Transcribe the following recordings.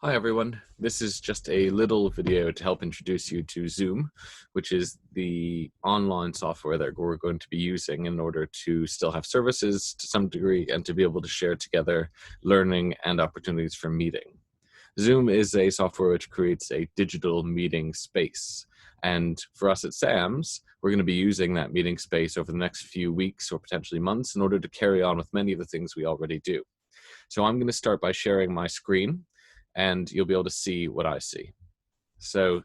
Hi everyone, this is just a little video to help introduce you to Zoom, which is the online software that we're going to be using in order to still have services to some degree and to be able to share together learning and opportunities for meeting. Zoom is a software which creates a digital meeting space. And for us at SAMS, we're going to be using that meeting space over the next few weeks or potentially months in order to carry on with many of the things we already do. So I'm going to start by sharing my screen and you'll be able to see what I see. So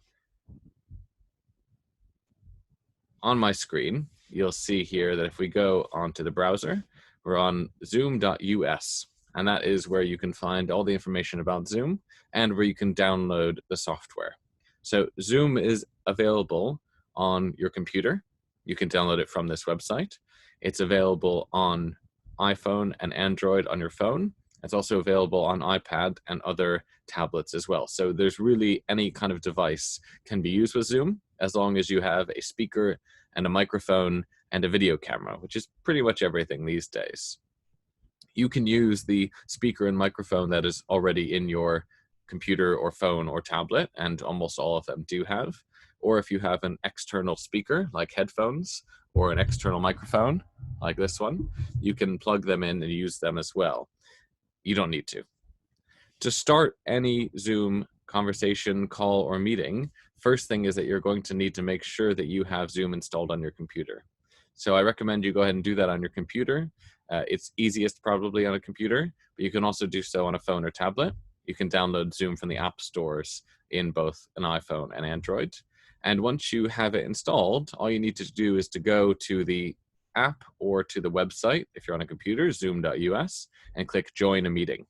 on my screen, you'll see here that if we go onto the browser, we're on zoom.us, and that is where you can find all the information about Zoom and where you can download the software. So Zoom is available on your computer. You can download it from this website. It's available on iPhone and Android on your phone. It's also available on iPad and other tablets as well. So there's really any kind of device can be used with Zoom as long as you have a speaker and a microphone and a video camera, which is pretty much everything these days. You can use the speaker and microphone that is already in your computer or phone or tablet, and almost all of them do have. Or if you have an external speaker like headphones or an external microphone like this one, you can plug them in and use them as well. You don't need to. To start any Zoom conversation, call, or meeting, first thing is that you're going to need to make sure that you have Zoom installed on your computer. So I recommend you go ahead and do that on your computer. It's easiest probably on a computer, but you can also do so on a phone or tablet. You can download Zoom from the app stores in both an iPhone and Android. And once you have it installed, all you need to do is to go to the app or to the website, if you're on a computer, zoom.us, and click Join a Meeting.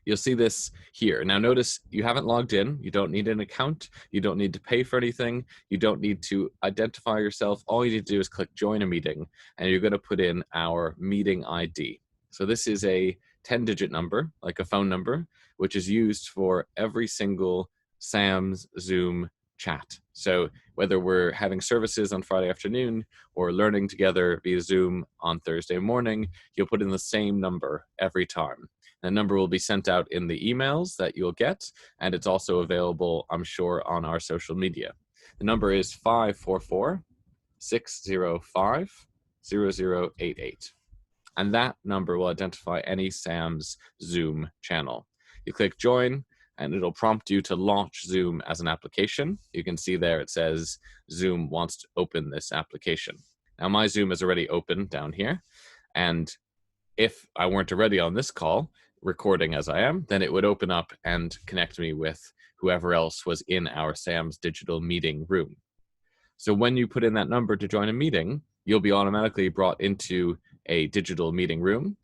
You'll see this here. Now notice you haven't logged in. You don't need an account. You don't need to pay for anything. You don't need to identify yourself. All you need to do is click join a meeting and you're going to put in our meeting ID. So this is a 10-digit number, like a phone number, which is used for every single SAMS Zoom chat. So whether we're having services on Friday afternoon or learning together via Zoom on Thursday morning, you'll put in the same number every time. The number will be sent out in the emails that you'll get, and it's also available, I'm sure, on our social media. The number is 544-605-0088. And that number will identify any SAMS Zoom channel. You click join, and it'll prompt you to launch Zoom as an application. You can see there it says Zoom wants to open this application. Now my Zoom is already open down here, and if I weren't already on this call, recording as I am, then it would open up and connect me with whoever else was in our SAMS digital meeting room. So when you put in that number to join a meeting, you'll be automatically brought into a digital meeting room.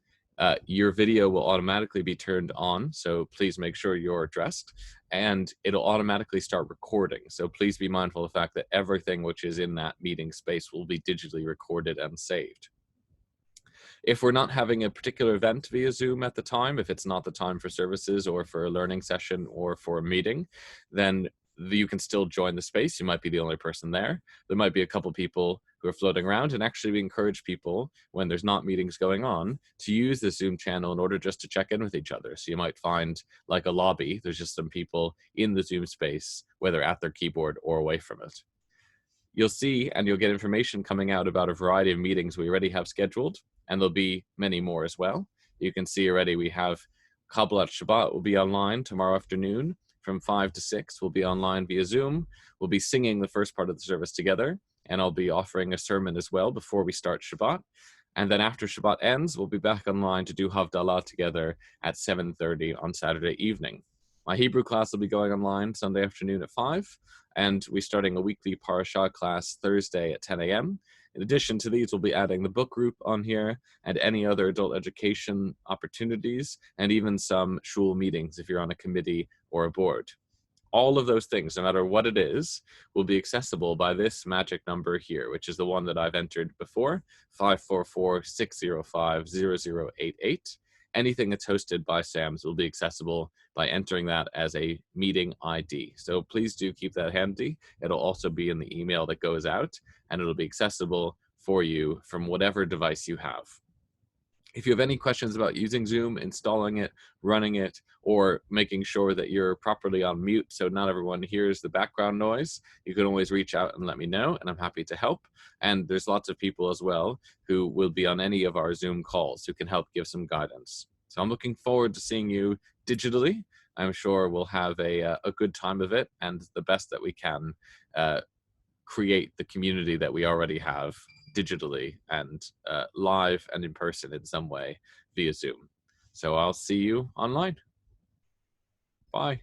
Your video will automatically be turned on, so please make sure you're dressed, and it'll automatically start recording. So please be mindful of the fact that everything which is in that meeting space will be digitally recorded and saved. If we're not having a particular event via Zoom at the time, if it's not the time for services or for a learning session or for a meeting, then you can still join the space. You might be the only person there. There might be a couple people who are floating around, and actually we encourage people when there's not meetings going on to use the Zoom channel in order just to check in with each other. So you might find like a lobby, there's just some people in the Zoom space, whether at their keyboard or away from it. You'll see and you'll get information coming out about a variety of meetings we already have scheduled, and there'll be many more as well. You can see already we have Kabbalat Shabbat will be online tomorrow afternoon from 5 to 6. We'll be online via Zoom. We'll be singing the first part of the service together, and I'll be offering a sermon as well before we start Shabbat. And then after Shabbat ends, we'll be back online to do Havdalah together at 7:30 on Saturday evening. My Hebrew class will be going online Sunday afternoon at 5, and we're starting a weekly Parashah class Thursday at 10 a.m. In addition to these, we'll be adding the book group on here and any other adult education opportunities, and even some shul meetings if you're on a committee or a board. All of those things, no matter what it is, will be accessible by this magic number here, which is the one that I've entered before, 544-605-0088. Anything that's hosted by SAMS will be accessible by entering that as a meeting ID. So please do keep that handy. It'll also be in the email that goes out, and it'll be accessible for you from whatever device you have. If you have any questions about using Zoom, installing it, running it, or making sure that you're properly on mute so not everyone hears the background noise, you can always reach out and let me know, and I'm happy to help. And there's lots of people as well who will be on any of our Zoom calls who can help give some guidance. So I'm looking forward to seeing you digitally. I'm sure we'll have a good time of it and the best that we can create the community that we already have digitally and live and in person in some way via Zoom. So I'll see you online. Bye.